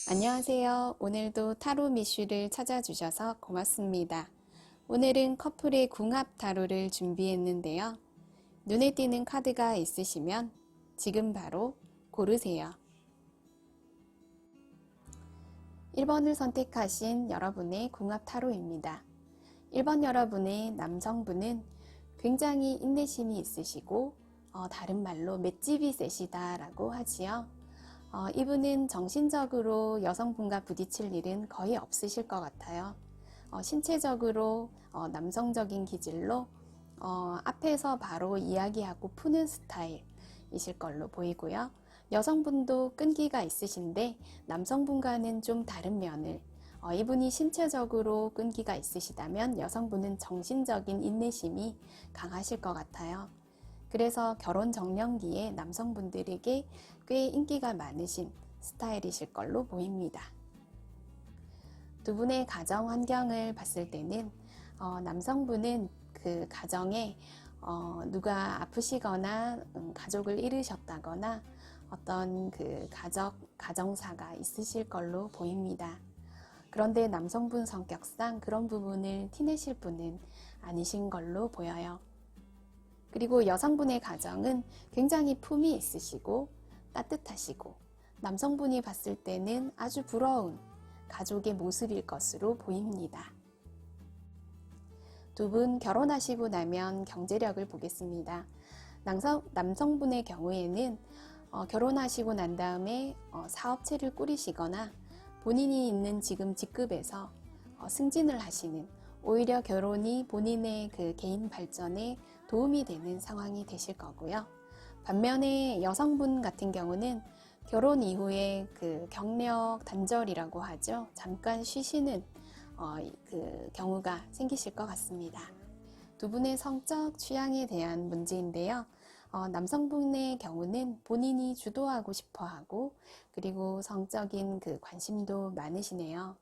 안녕하세요. 오늘도 타로 미슈를 찾아주셔서 고맙습니다. 오늘은 커플의 궁합 타로를 준비했는데요. 눈에 띄는 카드가 있으시면 지금 바로 고르세요. 1번을 선택하신 여러분의 궁합 타로입니다. 1번 여러분의 남성분은 굉장히 인내심이 있으시고 다른 말로 맷집이 세시다 라고 하지요. 이분은 정신적으로 여성분과 부딪힐 일은 거의 없으실 것 같아요. 신체적으로 남성적인 기질로 앞에서 바로 이야기하고 푸는 스타일이실 걸로 보이고요. 여성분도 끈기가 있으신데 남성분과는 좀 다른 면을 이분이 신체적으로 끈기가 있으시다면 여성분은 정신적인 인내심이 강하실 것 같아요. 그래서 결혼 정년기에 남성분들에게 꽤 인기가 많으신 스타일이실 걸로 보입니다. 두 분의 가정 환경을 봤을 때는 남성분은 그 가정에 누가 아프시거나 가족을 잃으셨다거나 어떤 그 가정사가 있으실 걸로 보입니다. 그런데 남성분 성격상 그런 부분을 티내실 분은 아니신 걸로 보여요. 그리고 여성분의 가정은 굉장히 품이 있으시고 따뜻하시고 남성분이 봤을 때는 아주 부러운 가족의 모습일 것으로 보입니다. 두 분 결혼하시고 나면 경제력을 보겠습니다. 남성분의 경우에는 결혼하시고 난 다음에 사업체를 꾸리시거나 본인이 있는 지금 직급에서 승진을 하시는, 오히려 결혼이 본인의 그 개인 발전에 도움이 되는 상황이 되실 거고요. 반면에 여성분 같은 경우는 결혼 이후에 그 경력 단절이라고 하죠. 잠깐 쉬시는 그 경우가 생기실 것 같습니다. 두 분의 성적 취향에 대한 문제인데요. 남성분의 경우는 본인이 주도하고 싶어 하고, 그리고 성적인 그 관심도 많으시네요.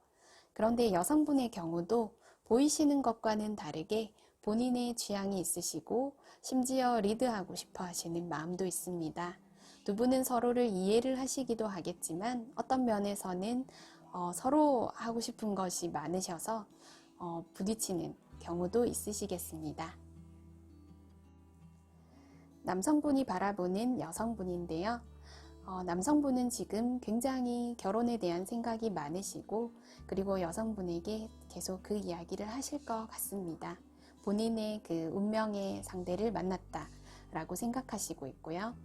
그런데 여성분의 경우도 보이시는 것과는 다르게 본인의 취향이 있으시고 심지어 리드하고 싶어 하시는 마음도 있습니다. 두 분은 서로를 이해를 하시기도 하겠지만 어떤 면에서는 서로 하고 싶은 것이 많으셔서 부딪히는 경우도 있으시겠습니다. 남성분이 바라보는 여성분인데요. 남성분은 지금 굉장히 결혼에 대한 생각이 많으시고, 그리고 여성분에게 계속 그 이야기를 하실 것 같습니다. 본인의 그 운명의 상대를 만났다 라고 생각하시고 있고요.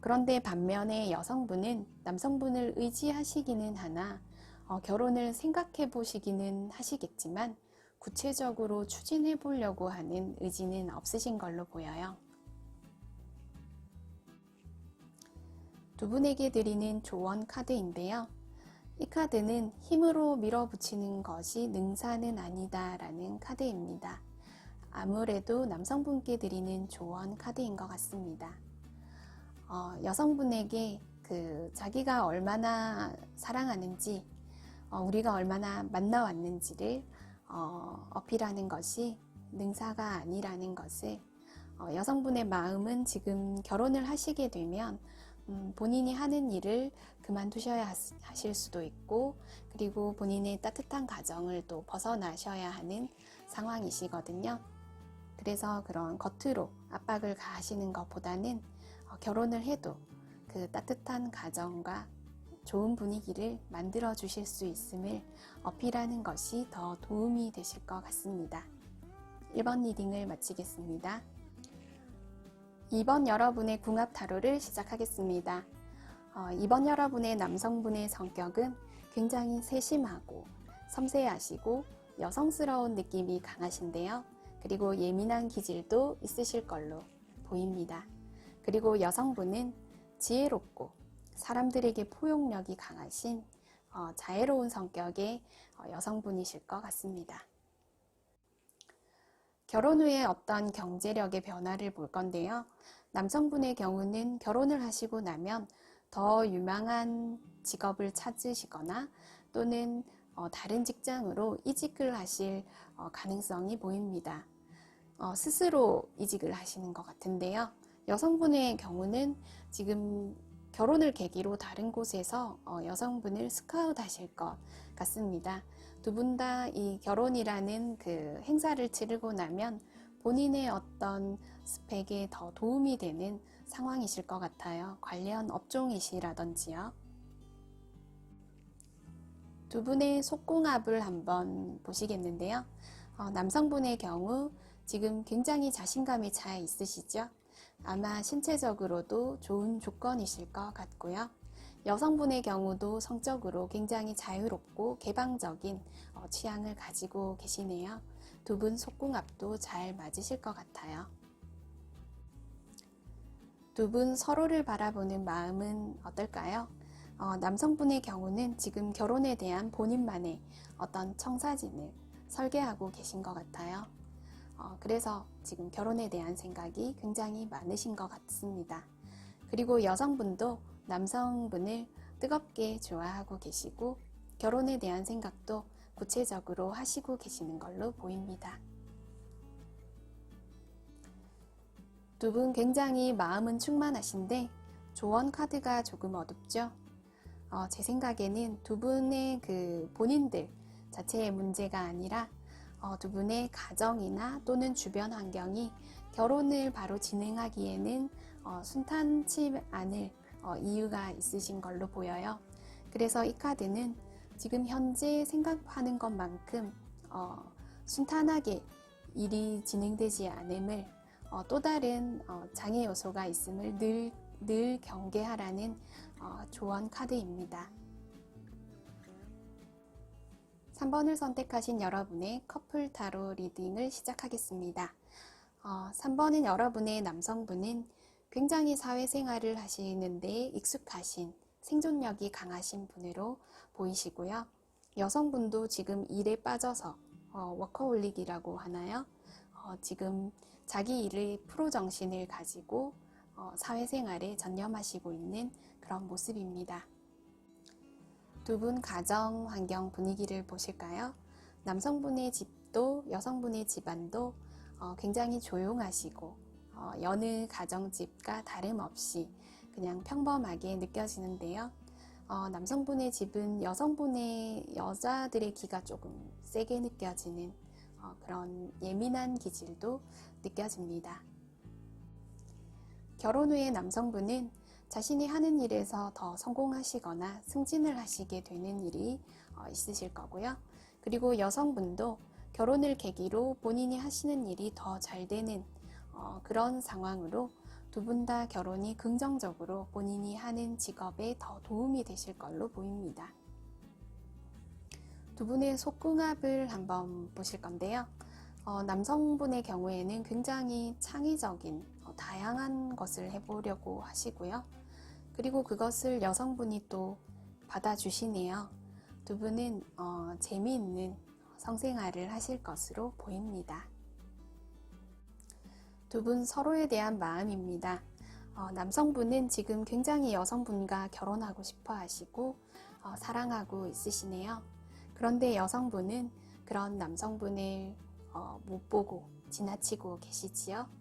그런데 반면에 여성분은 남성분을 의지하시기는 하나 결혼을 생각해 보시기는 하시겠지만 구체적으로 추진해 보려고 하는 의지는 없으신 걸로 보여요. 두 분에게 드리는 조언 카드인데요. 이 카드는 힘으로 밀어붙이는 것이 능사는 아니다 라는 카드입니다. 아무래도 남성분께 드리는 조언 카드인 것 같습니다. 여성분에게 자기가 얼마나 사랑하는지, 우리가 얼마나 만나왔는지를 어필하는 것이 능사가 아니라는 것을, 여성분의 마음은 지금 결혼을 하시게 되면 본인이 하는 일을 그만두셔야 하실 수도 있고, 그리고 본인의 따뜻한 가정을 또 벗어나셔야 하는 상황이시거든요. 그래서 그런 겉으로 압박을 가하시는 것보다는 결혼을 해도 그 따뜻한 가정과 좋은 분위기를 만들어 주실 수 있음을 어필하는 것이 더 도움이 되실 것 같습니다. 1번 리딩을 마치겠습니다. 2번 여러분의 궁합 타로를 시작하겠습니다. 2번 여러분의 남성분의 성격은 굉장히 세심하고 섬세하시고 여성스러운 느낌이 강하신데요. 그리고 예민한 기질도 있으실 걸로 보입니다. 그리고 여성분은 지혜롭고 사람들에게 포용력이 강하신 자애로운 성격의 여성분이실 것 같습니다. 결혼 후에 어떤 경제력의 변화를 볼 건데요. 남성분의 경우는 결혼을 하시고 나면 더 유망한 직업을 찾으시거나 또는 다른 직장으로 이직을 하실 가능성이 보입니다. 스스로 이직을 하시는 것 같은데요. 여성분의 경우는 지금 결혼을 계기로 다른 곳에서 여성분을 스카우트 하실 것 같습니다. 두 분 다 이 결혼이라는 그 행사를 치르고 나면 본인의 어떤 스펙에 더 도움이 되는 상황이실 것 같아요. 관련 업종이시라든지요. 두 분의 속궁합을 한번 보시겠는데요. 남성분의 경우 지금 굉장히 자신감이 차 있으시죠? 아마 신체적으로도 좋은 조건이실 것 같고요. 여성분의 경우도 성적으로 굉장히 자유롭고 개방적인 취향을 가지고 계시네요. 두 분 속궁합도 잘 맞으실 것 같아요. 두 분 서로를 바라보는 마음은 어떨까요? 남성분의 경우는 지금 결혼에 대한 본인만의 어떤 청사진을 설계하고 계신 것 같아요. 그래서 지금 결혼에 대한 생각이 굉장히 많으신 것 같습니다. 그리고 여성분도 남성분을 뜨겁게 좋아하고 계시고 결혼에 대한 생각도 구체적으로 하시고 계시는 걸로 보입니다. 두 분 굉장히 마음은 충만하신데 조언 카드가 조금 어둡죠? 제 생각에는 두 분의 그 본인들 자체의 문제가 아니라 두 분의 가정이나 또는 주변 환경이 결혼을 바로 진행하기에는 순탄치 않을 이유가 있으신 걸로 보여요. 그래서 이 카드는 지금 현재 생각하는 것만큼 순탄하게 일이 진행되지 않음을 또 다른 장애 요소가 있음을 늘 경계하라는 조언 카드입니다. 3번을 선택하신 여러분의 커플 타로 리딩을 시작하겠습니다. 3번은 여러분의 남성분은 굉장히 사회생활을 하시는데 익숙하신 생존력이 강하신 분으로 보이시고요. 여성분도 지금 일에 빠져서 워커홀릭이라고 하나요? 지금 자기 일의 프로 정신을 가지고 사회생활에 전념하시고 있는 그런 모습입니다. 두 분 가정 환경 분위기를 보실까요? 남성분의 집도 여성분의 집안도 굉장히 조용하시고 여느 가정집과 다름없이 그냥 평범하게 느껴지는데요. 남성분의 집은 여자들의 기가 조금 세게 느껴지는 그런 예민한 기질도 느껴집니다. 결혼 후에 남성분은 자신이 하는 일에서 더 성공하시거나 승진을 하시게 되는 일이 있으실 거고요. 그리고 여성분도 결혼을 계기로 본인이 하시는 일이 더 잘 되는 그런 상황으로 두 분 다 결혼이 긍정적으로 본인이 하는 직업에 더 도움이 되실 걸로 보입니다. 두 분의 속궁합을 한번 보실 건데요. 남성분의 경우에는 굉장히 창의적인 다양한 것을 해보려고 하시고요. 그리고 그것을 여성분이 또 받아주시네요. 두 분은 재미있는 성생활을 하실 것으로 보입니다. 두 분 서로에 대한 마음입니다. 남성분은 지금 굉장히 여성분과 결혼하고 싶어 하시고 사랑하고 있으시네요. 그런데 여성분은 그런 남성분을 못 보고 지나치고 계시지요.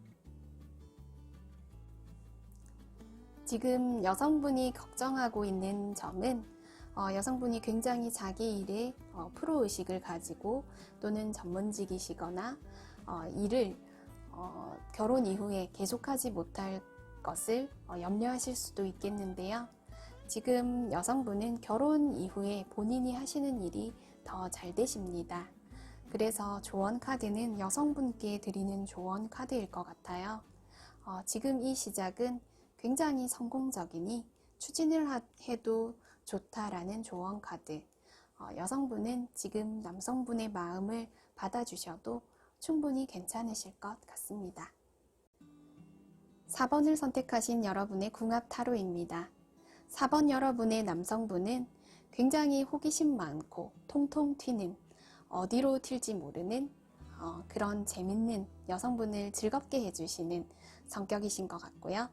지금 여성분이 걱정하고 있는 점은 여성분이 굉장히 자기 일에 프로의식을 가지고 또는 전문직이시거나 일을 결혼 이후에 계속하지 못할 것을 염려하실 수도 있겠는데요. 지금 여성분은 결혼 이후에 본인이 하시는 일이 더 잘 되십니다. 그래서 조언 카드는 여성분께 드리는 조언 카드일 것 같아요. 지금 이 시작은 굉장히 성공적이니 추진을 해도 좋다라는 조언 카드. 여성분은 지금 남성분의 마음을 받아주셔도 충분히 괜찮으실 것 같습니다. 4번을 선택하신 여러분의 궁합 타로입니다. 4번 여러분의 남성분은 굉장히 호기심 많고 통통 튀는 어디로 튈지 모르는 그런 재밌는 여성분을 즐겁게 해주시는 성격이신 것 같고요.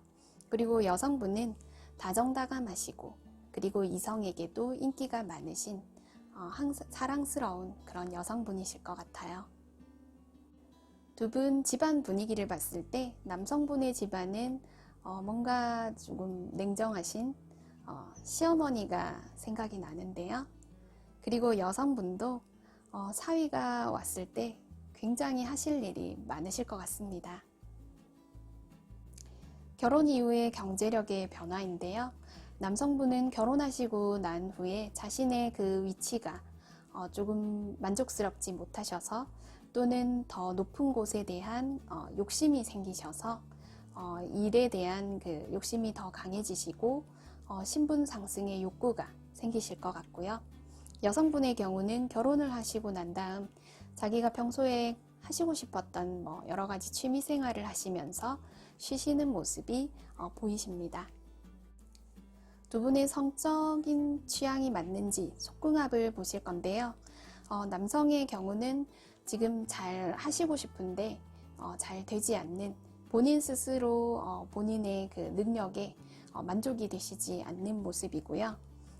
그리고 여성분은 다정다감하시고 그리고 이성에게도 인기가 많으신 사랑스러운 그런 여성분이실 것 같아요. 두 분 집안 분위기를 봤을 때 남성분의 집안은 뭔가 조금 냉정하신 시어머니가 생각이 나는데요. 그리고 여성분도 사위가 왔을 때 굉장히 하실 일이 많으실 것 같습니다. 결혼 이후의 경제력의 변화인데요. 남성분은 결혼하시고 난 후에 자신의 그 위치가 조금 만족스럽지 못하셔서 또는 더 높은 곳에 대한 욕심이 생기셔서 일에 대한 그 욕심이 더 강해지시고 신분 상승의 욕구가 생기실 것 같고요. 여성분의 경우는 결혼을 하시고 난 다음 자기가 평소에 하시고 싶었던 여러 가지 취미 생활을 하시면서 쉬시는 모습이 보이십니다. 두 분의 성적인 취향이 맞는지 속궁합을 보실 건데요. 남성의 경우는 지금 잘 하시고 싶은데 잘 되지 않는 본인 스스로 본인의 그 능력에 만족이 되시지 않는 모습이고요.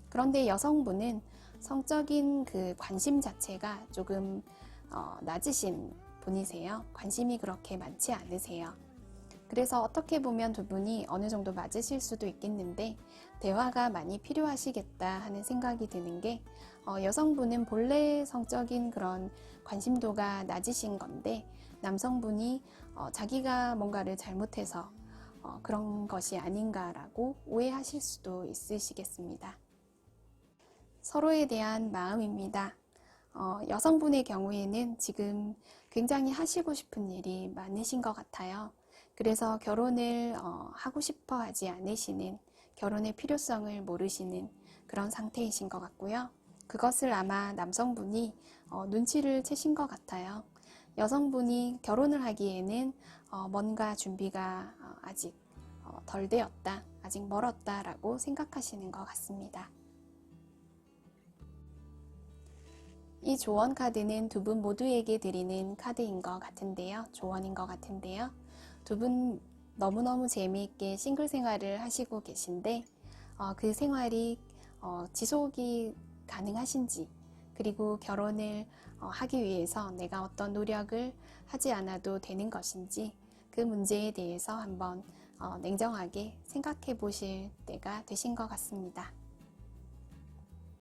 그런데 여성분은 성적인 그 관심 자체가 조금 낮으신 분이세요. 관심이 그렇게 많지 않으세요. 그래서 어떻게 보면 두 분이 어느 정도 맞으실 수도 있겠는데 대화가 많이 필요하시겠다 하는 생각이 드는 게 여성분은 본래 성적인 그런 관심도가 낮으신 건데 남성분이 자기가 뭔가를 잘못해서 그런 것이 아닌가라고 오해하실 수도 있으시겠습니다. 서로에 대한 마음입니다. 여성분의 경우에는 지금 굉장히 하시고 싶은 일이 많으신 것 같아요. 그래서 결혼을 하고 싶어 하지 않으시는, 결혼의 필요성을 모르시는 그런 상태이신 것 같고요. 그것을 아마 남성분이 눈치를 채신 것 같아요. 여성분이 결혼을 하기에는 뭔가 준비가 아직 덜 되었다, 아직 멀었다라고 생각하시는 것 같습니다. 이 조언 카드는 두 분 모두에게 드리는 카드인 것 같은데요. 조언인 것 같은데요. 두 분 너무너무 재미있게 싱글 생활을 하시고 계신데 그 생활이 지속이 가능하신지, 그리고 결혼을 하기 위해서 내가 어떤 노력을 하지 않아도 되는 것인지 그 문제에 대해서 한번 냉정하게 생각해 보실 때가 되신 것 같습니다.